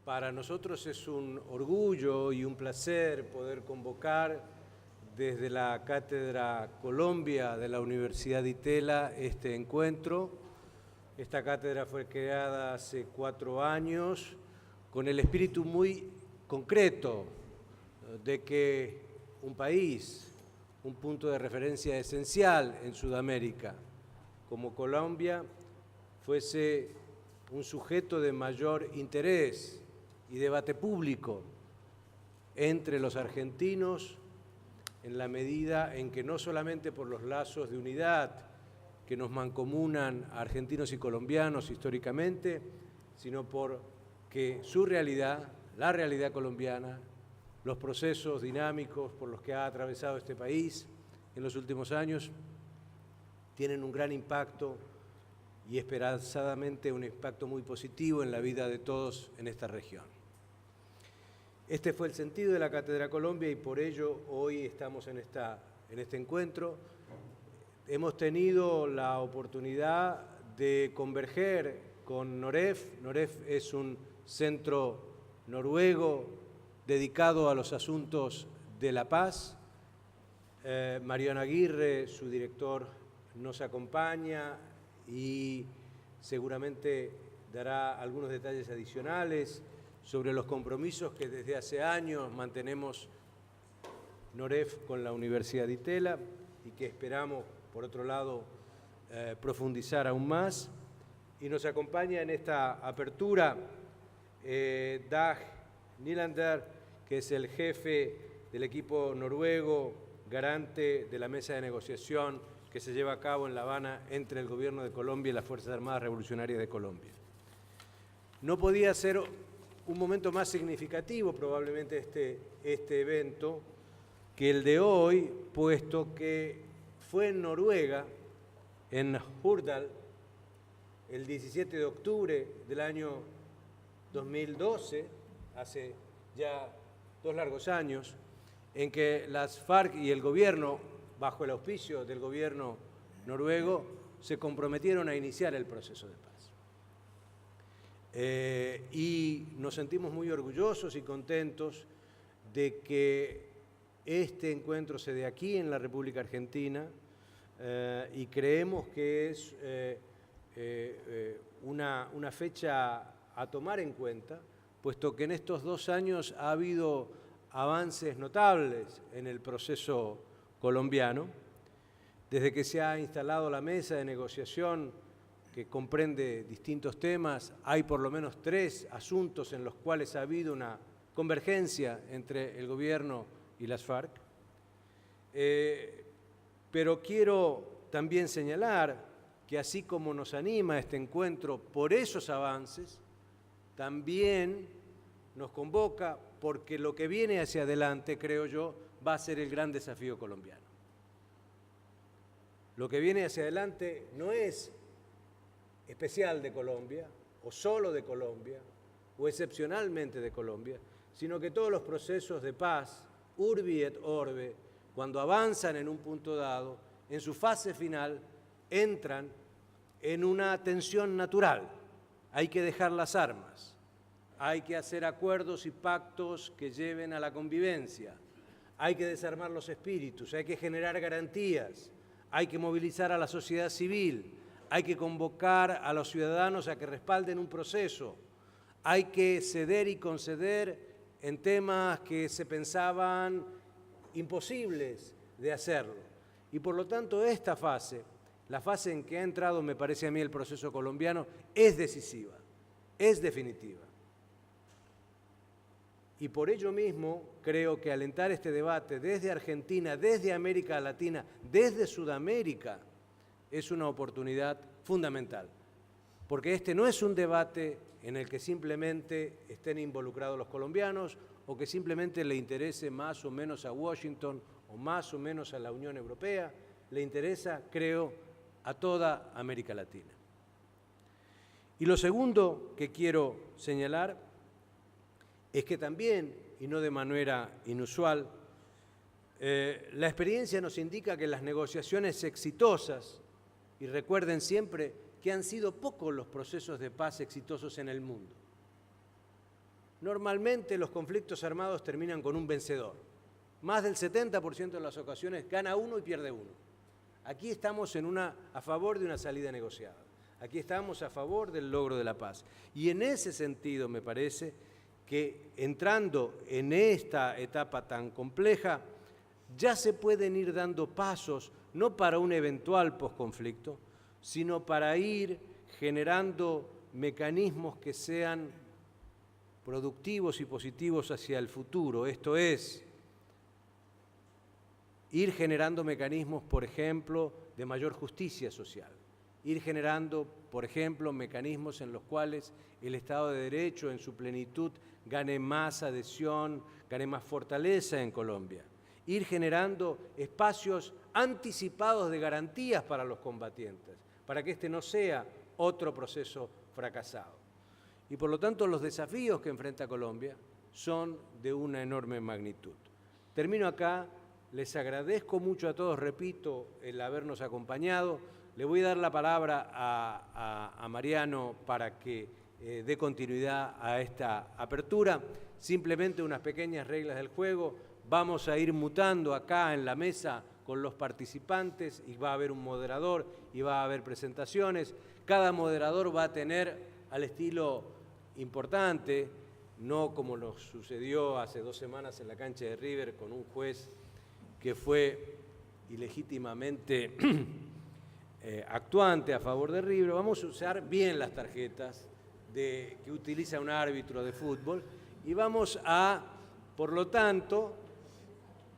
Para nosotros es un orgullo y un placer poder convocar desde la Cátedra Colombia de la Universidad de Itela este encuentro. Esta cátedra fue creada hace 4 años con el espíritu muy concreto de que un país, un punto de referencia esencial en Sudamérica, como Colombia, fuese un sujeto de mayor interés y debate público entre los argentinos en la medida en que no solamente por los lazos de unidad que nos mancomunan a argentinos y colombianos históricamente, sino porque su realidad, la realidad colombiana, los procesos dinámicos por los que ha atravesado este país en los últimos años, tienen un gran impacto y esperanzadamente un impacto muy positivo en la vida de todos en esta región. Este fue el sentido de la Cátedra Colombia y por ello hoy estamos en este encuentro. Hemos tenido la oportunidad de converger con Noref. Noref es un centro noruego dedicado a los asuntos de la paz. Mariano Aguirre, su director, nos acompaña y seguramente dará algunos detalles adicionales sobre los compromisos que desde hace años mantenemos Noref con la Universidad de Itela y que esperamos, por otro lado, profundizar aún más. Y nos acompaña en esta apertura Dag Nylander, que es el jefe del equipo noruego, garante de la mesa de negociación que se lleva a cabo en La Habana entre el Gobierno de Colombia y las Fuerzas Armadas Revolucionarias de Colombia. No podía ser un momento más significativo probablemente este evento que el de hoy, puesto que fue en Noruega, en Hurdal, el 17 de octubre del año 2012, hace ya 2 largos años, en que las FARC y el gobierno, bajo el auspicio del gobierno noruego, se comprometieron a iniciar el proceso de paz. Y nos sentimos muy orgullosos y contentos de que este encuentro se dé aquí en la República Argentina y creemos que es una fecha a tomar en cuenta, puesto que en estos 2 años ha habido avances notables en el proceso colombiano, desde que se ha instalado la mesa de negociación que comprende distintos temas. Hay por lo menos 3 asuntos en los cuales ha habido una convergencia entre el gobierno y las FARC. Pero quiero también señalar que así como nos anima este encuentro por esos avances, también nos convoca porque lo que viene hacia adelante, creo yo, va a ser el gran desafío colombiano. Lo que viene hacia adelante no es especial de Colombia, o solo de Colombia, o excepcionalmente de Colombia, sino que todos los procesos de paz, urbi et orbe, cuando avanzan en un punto dado, en su fase final, entran en una tensión natural. Hay que dejar las armas, hay que hacer acuerdos y pactos que lleven a la convivencia, hay que desarmar los espíritus, hay que generar garantías, hay que movilizar a la sociedad civil, hay que convocar a los ciudadanos a que respalden un proceso, hay que ceder y conceder en temas que se pensaban imposibles de hacerlo. Y por lo tanto esta fase, la fase en que ha entrado, me parece a mí, el proceso colombiano, es decisiva, es definitiva. Y por ello mismo creo que alentar este debate desde Argentina, desde América Latina, desde Sudamérica, es una oportunidad fundamental, porque este no es un debate en el que simplemente estén involucrados los colombianos o que simplemente le interese más o menos a Washington o más o menos a la Unión Europea, le interesa, creo, a toda América Latina. Y lo segundo que quiero señalar es que también, y no de manera inusual, la experiencia nos indica que las negociaciones exitosas, y recuerden siempre que han sido pocos los procesos de paz exitosos en el mundo. normalmente los conflictos armados terminan con un vencedor. Más del 70% de las ocasiones gana uno y pierde uno. Aquí estamos a favor de una salida negociada. Aquí estamos a favor del logro de la paz. Y en ese sentido me parece que entrando en esta etapa tan compleja, ya se pueden ir dando pasos, no para un eventual posconflicto, sino para ir generando mecanismos que sean productivos y positivos hacia el futuro. Esto es, ir generando mecanismos, por ejemplo, de mayor justicia social. Ir generando, por ejemplo, mecanismos en los cuales el Estado de Derecho en su plenitud gane más adhesión, gane más fortaleza en Colombia. Ir generando espacios anticipados de garantías para los combatientes, para que este no sea otro proceso fracasado. Y por lo tanto los desafíos que enfrenta Colombia son de una enorme magnitud. Termino acá, les agradezco mucho a todos, repito, el habernos acompañado. Le voy a dar la palabra a Mariano para que dé continuidad a esta apertura. Simplemente unas pequeñas reglas del juego. Vamos a ir mutando acá en la mesa con los participantes y va a haber un moderador y va a haber presentaciones. Cada moderador va a tener al estilo importante, no como nos sucedió hace 2 semanas en la cancha de River con un juez que fue ilegítimamente actuante a favor de River. Vamos a usar bien las tarjetas que utiliza un árbitro de fútbol y vamos a, por lo tanto,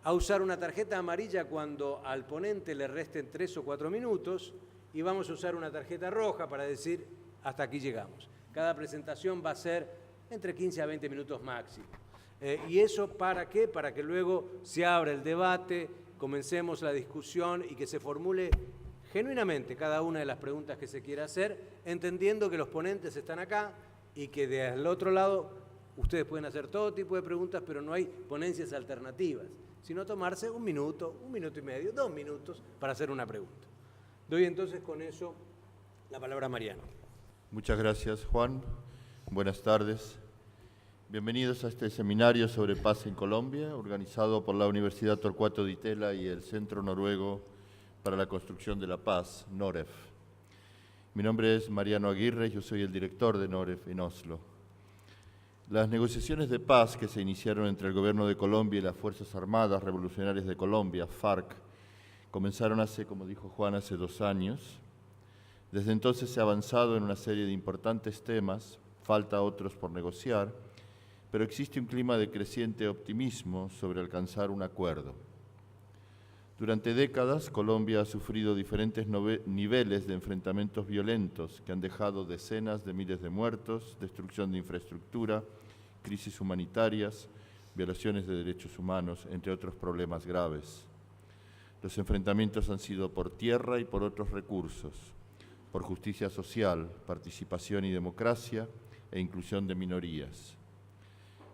a usar una tarjeta amarilla cuando al ponente le resten 3 o 4 minutos y vamos a usar una tarjeta roja para decir hasta aquí llegamos. Cada presentación va a ser entre 15 a 20 minutos máximo. ¿Y eso para qué? Para que luego se abra el debate, comencemos la discusión y que se formule genuinamente cada una de las preguntas que se quiera hacer, entendiendo que los ponentes están acá y que del otro lado ustedes pueden hacer todo tipo de preguntas, pero no hay ponencias alternativas, sino tomarse 1 minuto, 1 minuto y medio, 2 minutos para hacer una pregunta. Doy entonces con eso la palabra a Mariano. Muchas gracias, Juan. Buenas tardes. Bienvenidos a este seminario sobre paz en Colombia, organizado por la Universidad Torcuato Di Tella y el Centro Noruego para la Construcción de la Paz, NOREF. Mi nombre es Mariano Aguirre, yo soy el director de NOREF en Oslo. Las negociaciones de paz que se iniciaron entre el Gobierno de Colombia y las Fuerzas Armadas Revolucionarias de Colombia, FARC, comenzaron hace, como dijo Juan, hace 2 años. Desde entonces se ha avanzado en una serie de importantes temas, falta otros por negociar, pero existe un clima de creciente optimismo sobre alcanzar un acuerdo. Durante décadas, Colombia ha sufrido diferentes niveles de enfrentamientos violentos que han dejado decenas de miles de muertos, destrucción de infraestructura, crisis humanitarias, violaciones de derechos humanos, entre otros problemas graves. Los enfrentamientos han sido por tierra y por otros recursos, por justicia social, participación y democracia e inclusión de minorías.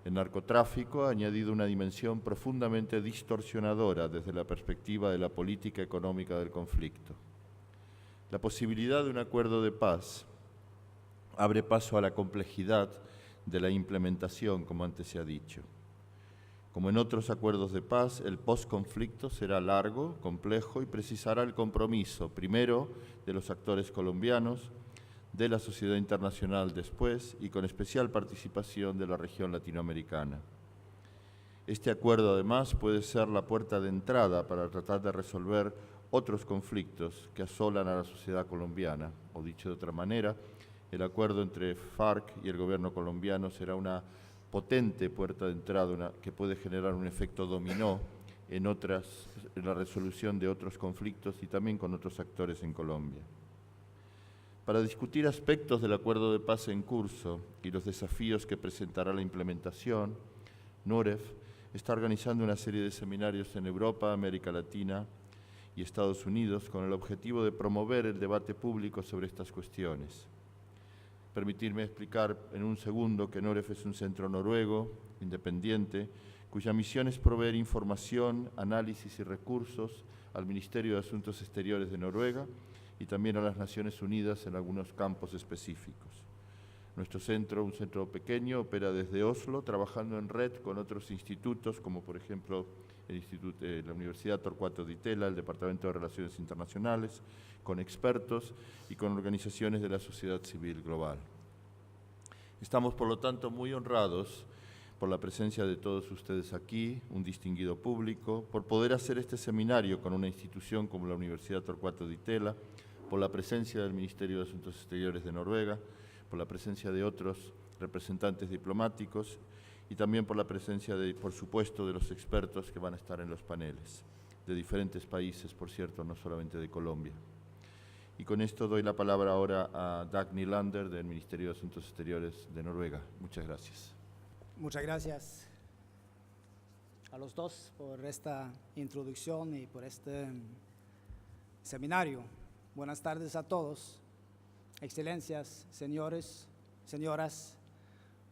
El narcotráfico ha añadido una dimensión profundamente distorsionadora desde la perspectiva de la política económica del conflicto. La posibilidad de un acuerdo de paz abre paso a la complejidad de la implementación, como antes se ha dicho. Como en otros acuerdos de paz, el posconflicto será largo, complejo y precisará el compromiso, primero, de los actores colombianos, de la sociedad internacional después y con especial participación de la región latinoamericana. Este acuerdo, además, puede ser la puerta de entrada para tratar de resolver otros conflictos que asolan a la sociedad colombiana, o dicho de otra manera, el acuerdo entre FARC y el gobierno colombiano será una potente puerta de entrada que puede generar un efecto dominó en la resolución de otros conflictos y también con otros actores en Colombia. Para discutir aspectos del acuerdo de paz en curso y los desafíos que presentará la implementación, NOREF está organizando una serie de seminarios en Europa, América Latina y Estados Unidos con el objetivo de promover el debate público sobre estas cuestiones. Permitirme explicar en un segundo que NOREF es un centro noruego, independiente, cuya misión es proveer información, análisis y recursos al Ministerio de Asuntos Exteriores de Noruega y también a las Naciones Unidas en algunos campos específicos. Nuestro centro, un centro pequeño, opera desde Oslo, trabajando en red con otros institutos, como por ejemplo la Universidad Torcuato Di Tella, el Departamento de Relaciones Internacionales, con expertos y con organizaciones de la sociedad civil global. Estamos, por lo tanto, muy honrados por la presencia de todos ustedes aquí, un distinguido público, por poder hacer este seminario con una institución como la Universidad Torcuato Di Tella, por la presencia del Ministerio de Asuntos Exteriores de Noruega, por la presencia de otros representantes diplomáticos y también por la presencia, por supuesto, de los expertos que van a estar en los paneles, de diferentes países, por cierto, no solamente de Colombia. Y con esto doy la palabra ahora a Dag Nylander del Ministerio de Asuntos Exteriores de Noruega. Muchas gracias. Muchas gracias a los dos por esta introducción y por este seminario. Buenas tardes a todos. Excelencias, señores, señoras,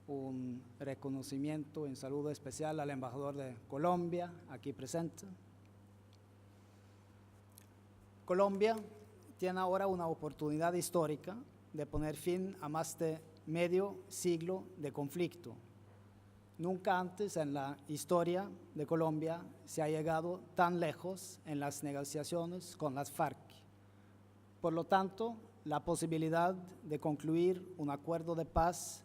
un reconocimiento y un saludo especial al embajador de Colombia, aquí presente. Colombia tiene ahora una oportunidad histórica de poner fin a más de medio siglo de conflicto. Nunca antes en la historia de Colombia se ha llegado tan lejos en las negociaciones con las FARC. Por lo tanto, la posibilidad de concluir un acuerdo de paz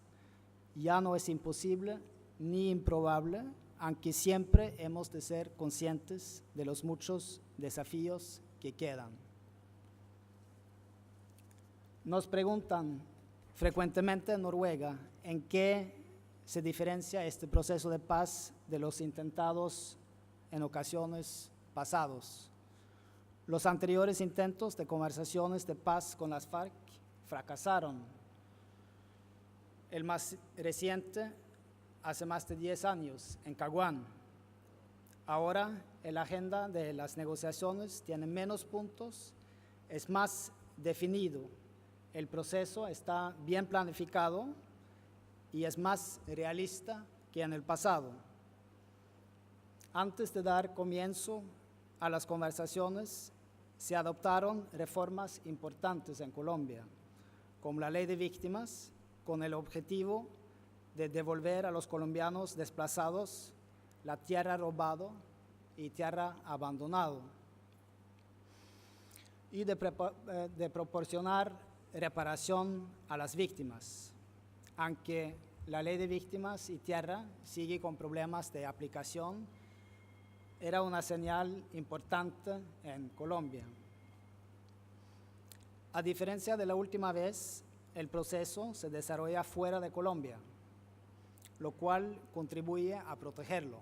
ya no es imposible ni improbable, aunque siempre hemos de ser conscientes de los muchos desafíos que quedan. Nos preguntan frecuentemente en Noruega en qué se diferencia este proceso de paz de los intentados en ocasiones pasados. Los anteriores intentos de conversaciones de paz con las FARC fracasaron. El más reciente, hace más de 10 años, en Caguán. Ahora, la agenda de las negociaciones tiene menos puntos, es más definido. El proceso está bien planificado y es más realista que en el pasado. Antes de dar comienzo a las conversaciones, se adoptaron reformas importantes en Colombia, como la ley de víctimas, con el objetivo de devolver a los colombianos desplazados la tierra robada y tierra abandonada, y de proporcionar reparación a las víctimas, aunque la ley de víctimas y tierra sigue con problemas de aplicación. Era una señal importante en Colombia. A diferencia de la última vez, el proceso se desarrolla fuera de Colombia, lo cual contribuye a protegerlo.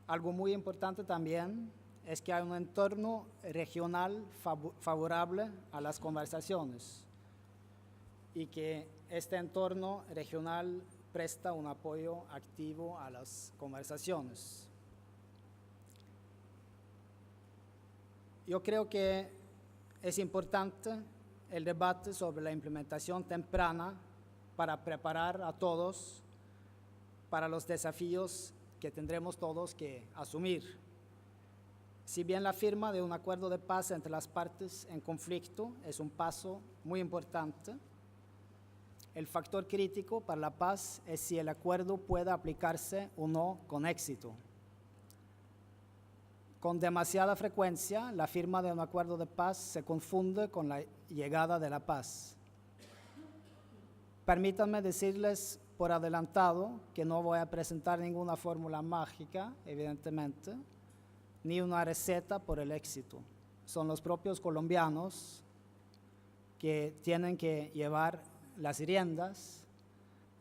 Algo muy importante también es que hay un entorno regional favorable a las conversaciones y que este entorno regional presta un apoyo activo a las conversaciones. Yo creo que es importante el debate sobre la implementación temprana para preparar a todos para los desafíos que tendremos todos que asumir. Si bien la firma de un acuerdo de paz entre las partes en conflicto es un paso muy importante, el factor crítico para la paz es si el acuerdo puede aplicarse o no con éxito. Con demasiada frecuencia, la firma de un acuerdo de paz se confunde con la llegada de la paz. Permítanme decirles por adelantado que no voy a presentar ninguna fórmula mágica, evidentemente, ni una receta por el éxito. Son los propios colombianos que tienen que llevar las riendas,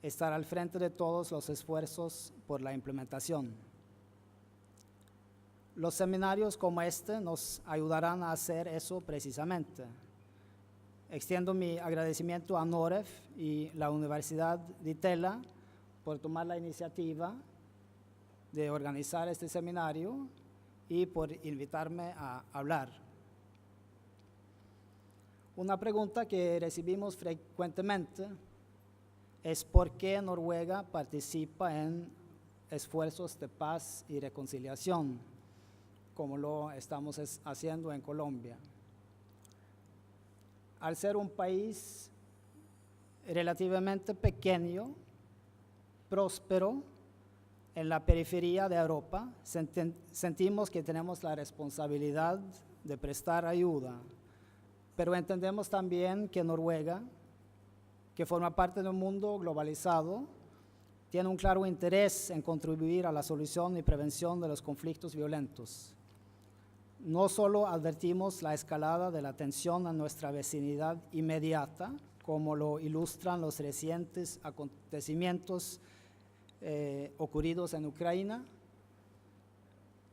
estar al frente de todos los esfuerzos por la implementación. Los seminarios como este nos ayudarán a hacer eso precisamente. Extiendo mi agradecimiento a NOREF y la Universidad Di Tella por tomar la iniciativa de organizar este seminario y por invitarme a hablar. Una pregunta que recibimos frecuentemente es por qué Noruega participa en esfuerzos de paz y reconciliación, como lo estamos haciendo en Colombia. Al ser un país relativamente pequeño, próspero, en la periferia de Europa, sentimos que tenemos la responsabilidad de prestar ayuda, pero entendemos también que Noruega, que forma parte de un mundo globalizado, tiene un claro interés en contribuir a la solución y prevención de los conflictos violentos. No solo advertimos la escalada de la tensión en nuestra vecindad inmediata, como lo ilustran los recientes acontecimientos ocurridos en Ucrania,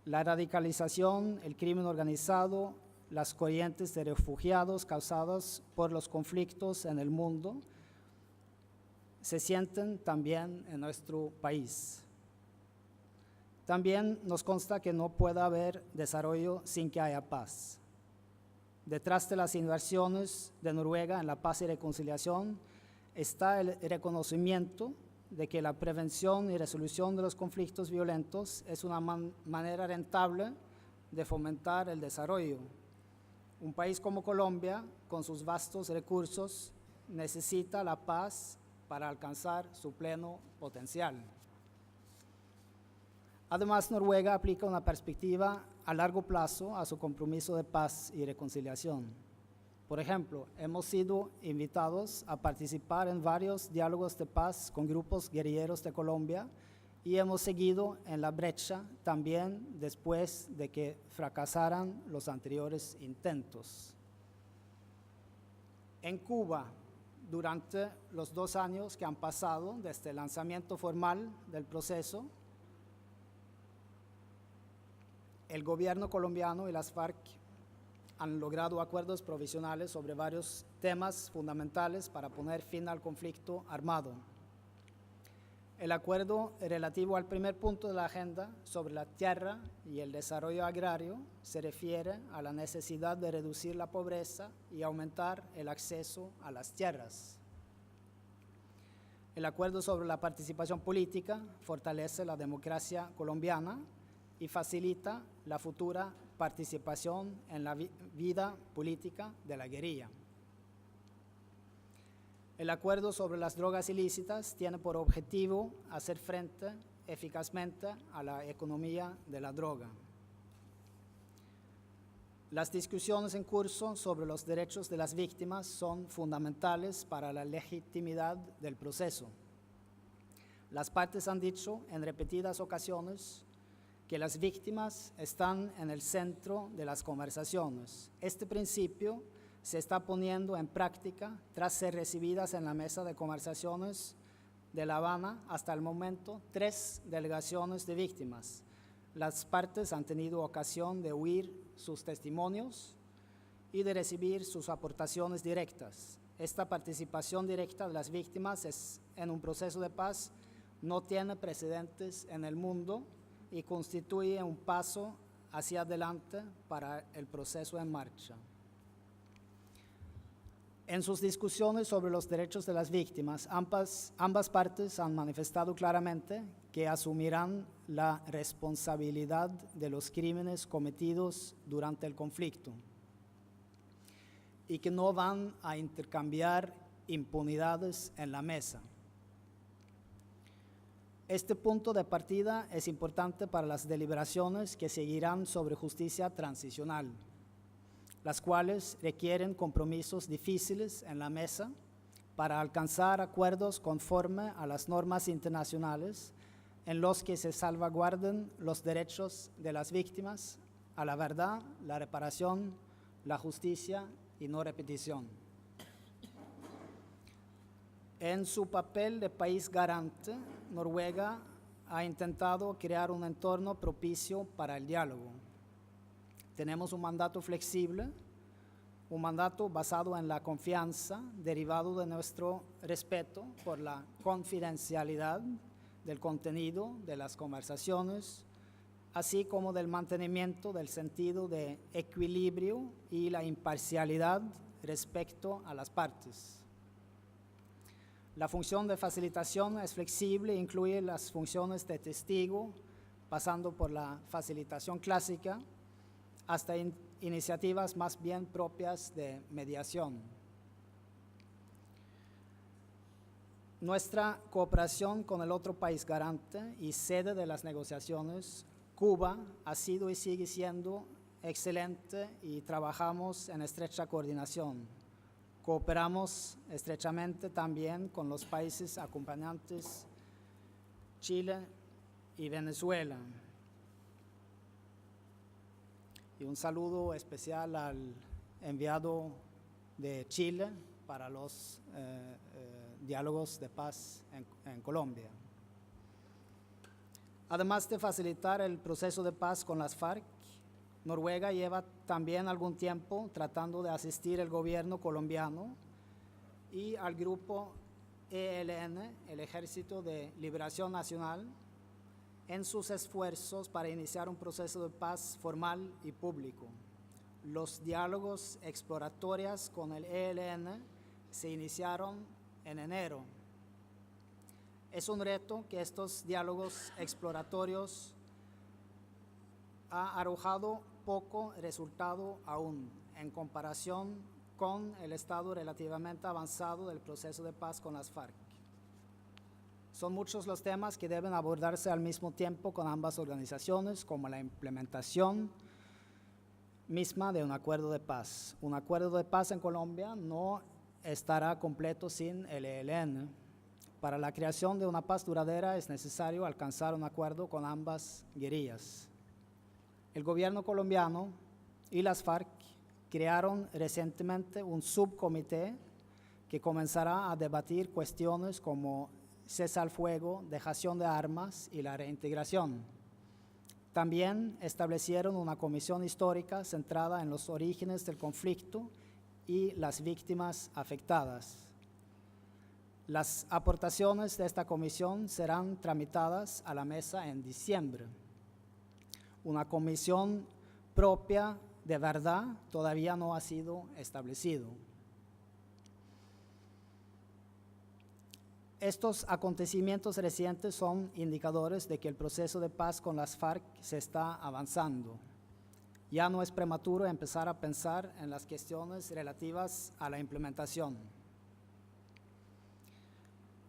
la radicalización, el crimen organizado, las corrientes de refugiados causadas por los conflictos en el mundo, se sienten también en nuestro país. También nos consta que no puede haber desarrollo sin que haya paz. Detrás de las inversiones de Noruega en la paz y reconciliación está el reconocimiento de que la prevención y resolución de los conflictos violentos es una manera rentable de fomentar el desarrollo. Un país como Colombia, con sus vastos recursos, necesita la paz para alcanzar su pleno potencial. Además, Noruega aplica una perspectiva a largo plazo a su compromiso de paz y reconciliación. Por ejemplo, hemos sido invitados a participar en varios diálogos de paz con grupos guerrilleros de Colombia y hemos seguido en la brecha también después de que fracasaran los anteriores intentos. En Cuba, durante los 2 años que han pasado desde el lanzamiento formal del proceso, el gobierno colombiano y las FARC han logrado acuerdos provisionales sobre varios temas fundamentales para poner fin al conflicto armado. El acuerdo relativo al primer punto de la agenda sobre la tierra y el desarrollo agrario se refiere a la necesidad de reducir la pobreza y aumentar el acceso a las tierras. El acuerdo sobre la participación política fortalece la democracia colombiana y facilita la futura participación en la vida política de la guerrilla. El acuerdo sobre las drogas ilícitas tiene por objetivo hacer frente eficazmente a la economía de la droga. Las discusiones en curso sobre los derechos de las víctimas son fundamentales para la legitimidad del proceso. Las partes han dicho en repetidas ocasiones que las víctimas están en el centro de las conversaciones. Este principio se está poniendo en práctica tras ser recibidas en la mesa de conversaciones de La Habana hasta el momento 3 delegaciones de víctimas. Las partes han tenido ocasión de oír sus testimonios y de recibir sus aportaciones directas. Esta participación directa de las víctimas en un proceso de paz no tiene precedentes en el mundo y constituye un paso hacia adelante para el proceso en marcha. En sus discusiones sobre los derechos de las víctimas, ambas partes han manifestado claramente que asumirán la responsabilidad de los crímenes cometidos durante el conflicto y que no van a intercambiar impunidades en la mesa. Este punto de partida es importante para las deliberaciones que seguirán sobre justicia transicional, las cuales requieren compromisos difíciles en la mesa para alcanzar acuerdos conforme a las normas internacionales en los que se salvaguarden los derechos de las víctimas a la verdad, la reparación, la justicia y no repetición. En su papel de país garante, Noruega ha intentado crear un entorno propicio para el diálogo. Tenemos un mandato flexible, un mandato basado en la confianza, derivado de nuestro respeto por la confidencialidad del contenido de las conversaciones, así como del mantenimiento del sentido de equilibrio y la imparcialidad respecto a las partes. La función de facilitación es flexible e incluye las funciones de testigo, pasando por la facilitación clásica, hasta iniciativas más bien propias de mediación. Nuestra cooperación con el otro país garante y sede de las negociaciones, Cuba, ha sido y sigue siendo excelente y trabajamos en estrecha coordinación. Cooperamos estrechamente también con los países acompañantes, Chile y Venezuela. Y un saludo especial al enviado de Chile para los diálogos de paz en Colombia. Además de facilitar el proceso de paz con las FARC, Noruega lleva también algún tiempo tratando de asistir al gobierno colombiano y al grupo ELN, el Ejército de Liberación Nacional, en sus esfuerzos para iniciar un proceso de paz formal y público. Los diálogos exploratorios con el ELN se iniciaron en enero. Es un reto que estos diálogos exploratorios ha arrojado poco resultado aún en comparación con el estado relativamente avanzado del proceso de paz con las FARC. Son muchos los temas que deben abordarse al mismo tiempo con ambas organizaciones, como la implementación misma de un acuerdo de paz. Un acuerdo de paz en Colombia no estará completo sin el ELN. Para la creación de una paz duradera es necesario alcanzar un acuerdo con ambas guerrillas. El gobierno colombiano y las FARC crearon recientemente un subcomité que comenzará a debatir cuestiones como cese al fuego, dejación de armas y la reintegración. También establecieron una comisión histórica centrada en los orígenes del conflicto y las víctimas afectadas. Las aportaciones de esta comisión serán tramitadas a la mesa en diciembre. Una comisión propia de verdad todavía no ha sido establecido. Estos acontecimientos recientes son indicadores de que el proceso de paz con las FARC se está avanzando. Ya no es prematuro empezar a pensar en las cuestiones relativas a la implementación.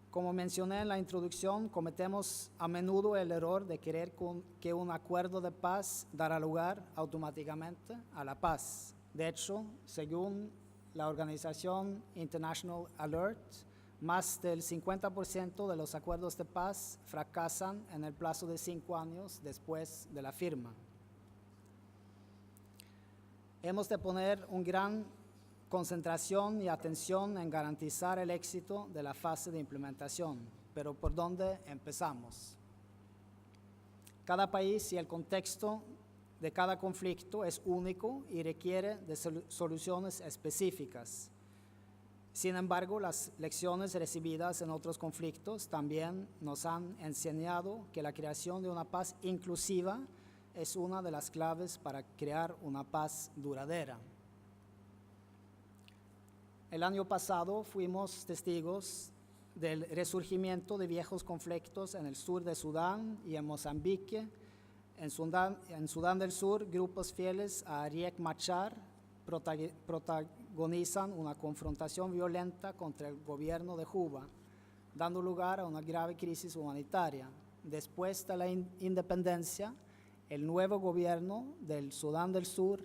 Como mencioné en la introducción, cometemos a menudo el error de creer que un acuerdo de paz dará lugar automáticamente a la paz. De hecho, según la organización International Alert, más del 50% de los acuerdos de paz fracasan en el plazo de 5 años después de la firma. Hemos de poner una gran concentración y atención en garantizar el éxito de la fase de implementación, pero ¿por dónde empezamos? Cada país y el contexto de cada conflicto es único y requiere de soluciones específicas. Sin embargo, las lecciones recibidas en otros conflictos también nos han enseñado que la creación de una paz inclusiva es una de las claves para crear una paz duradera. El año pasado fuimos testigos del resurgimiento de viejos conflictos en el sur de Sudán y en Mozambique. En Sudán del Sur, grupos fieles a Riek Machar protagonizan una confrontación violenta contra el gobierno de Juba, dando lugar a una grave crisis humanitaria. Después de la independencia, el nuevo gobierno del Sudán del Sur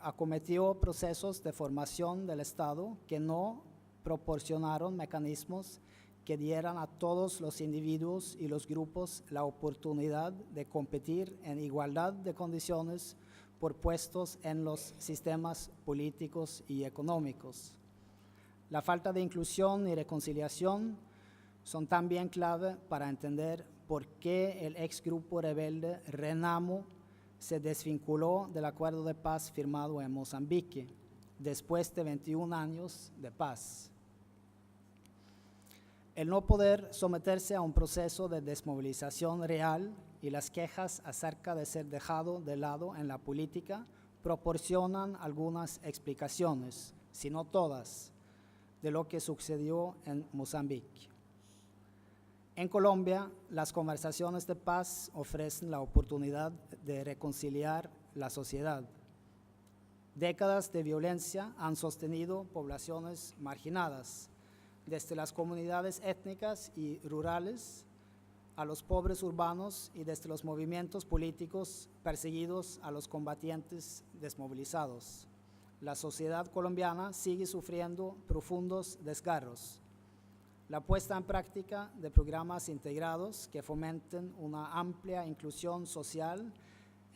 acometió procesos de formación del Estado que no proporcionaron mecanismos que dieran a todos los individuos y los grupos la oportunidad de competir en igualdad de condiciones por puestos en los sistemas políticos y económicos. La falta de inclusión y reconciliación son también clave para entender por qué el ex grupo rebelde Renamo se desvinculó del acuerdo de paz firmado en Mozambique después de 21 años de paz. El no poder someterse a un proceso de desmovilización real y las quejas acerca de ser dejado de lado en la política proporcionan algunas explicaciones, si no todas, de lo que sucedió en Mozambique. En Colombia, las conversaciones de paz ofrecen la oportunidad de reconciliar la sociedad. Décadas de violencia han sostenido poblaciones marginadas. desde las comunidades étnicas y rurales a los pobres urbanos y desde los movimientos políticos perseguidos a los combatientes desmovilizados. La sociedad colombiana sigue sufriendo profundos desgarros. La puesta en práctica de programas integrados que fomenten una amplia inclusión social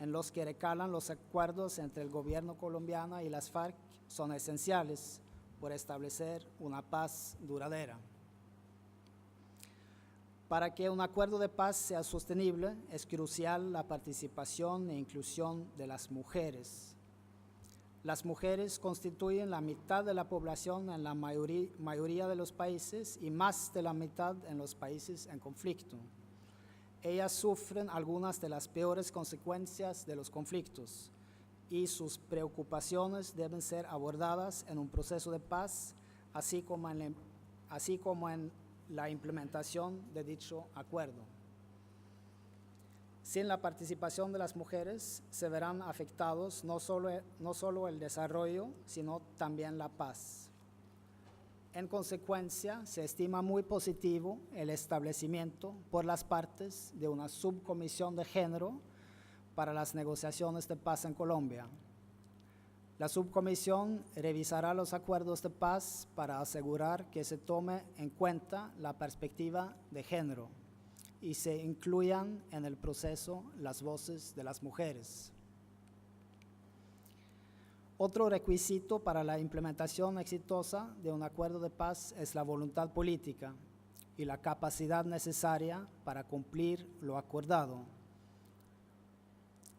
en los que recalan los acuerdos entre el gobierno colombiano y las FARC son esenciales por establecer una paz duradera. Para que un acuerdo de paz sea sostenible, es crucial la participación e inclusión de las mujeres. Las mujeres constituyen la mitad de la población en la mayoría de los países y más de la mitad en los países en conflicto. Ellas sufren algunas de las peores consecuencias de los conflictos y sus preocupaciones deben ser abordadas en un proceso de paz, así como en la implementación de dicho acuerdo. Sin la participación de las mujeres se verán afectados no solo el desarrollo, sino también la paz. En consecuencia, se estima muy positivo el establecimiento por las partes de una subcomisión de género para las negociaciones de paz en Colombia. La subcomisión revisará los acuerdos de paz para asegurar que se tome en cuenta la perspectiva de género y se incluyan en el proceso las voces de las mujeres. Otro requisito para la implementación exitosa de un acuerdo de paz es la voluntad política y la capacidad necesaria para cumplir lo acordado.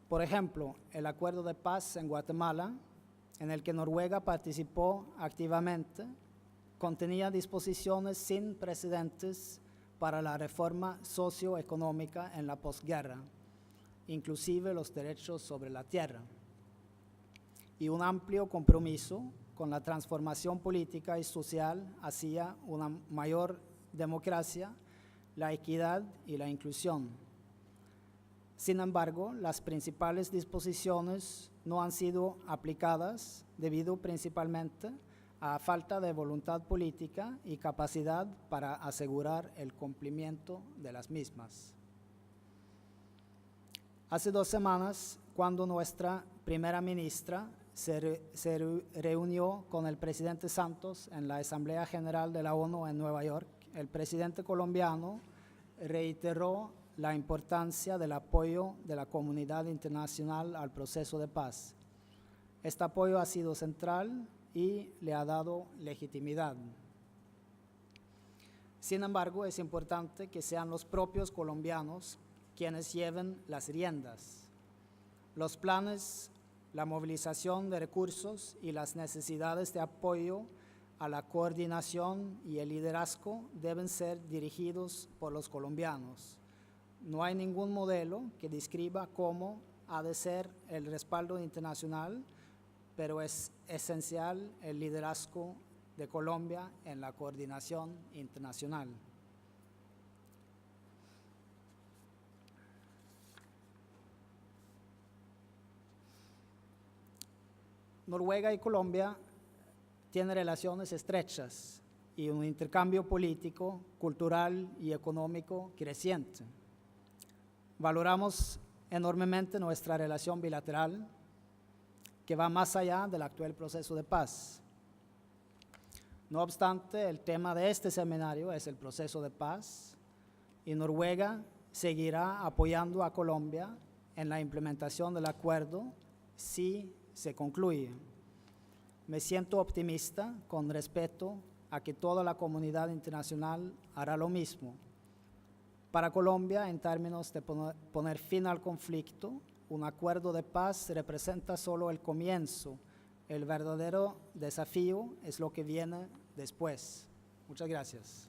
Por ejemplo, el acuerdo de paz en Guatemala, en el que Noruega participó activamente, contenía disposiciones sin precedentes para la reforma socioeconómica en la posguerra, inclusive los derechos sobre la tierra, y un amplio compromiso con la transformación política y social hacia una mayor democracia, la equidad y la inclusión. Sin embargo, las principales disposiciones no han sido aplicadas debido principalmente a falta de voluntad política y capacidad para asegurar el cumplimiento de las mismas. Hace 2 semanas, cuando nuestra primera ministra se reunió con el presidente Santos en la Asamblea General de la ONU en Nueva York, el presidente colombiano reiteró la importancia del apoyo de la comunidad internacional al proceso de paz. Este apoyo ha sido central y le ha dado legitimidad. Sin embargo, es importante que sean los propios colombianos quienes lleven las riendas. Los planes, la movilización de recursos y las necesidades de apoyo a la coordinación y el liderazgo deben ser dirigidos por los colombianos. No hay ningún modelo que describa cómo ha de ser el respaldo internacional, pero es esencial el liderazgo de Colombia en la coordinación internacional. Noruega y Colombia tienen relaciones estrechas y un intercambio político, cultural y económico creciente. Valoramos enormemente nuestra relación bilateral, que va más allá del actual proceso de paz. No obstante, el tema de este seminario es el proceso de paz y Noruega seguirá apoyando a Colombia en la implementación del acuerdo si se concluye. Me siento optimista con respecto a que toda la comunidad internacional hará lo mismo. Para Colombia, en términos de poner fin al conflicto, un acuerdo de paz representa solo el comienzo. El verdadero desafío es lo que viene después. Muchas gracias.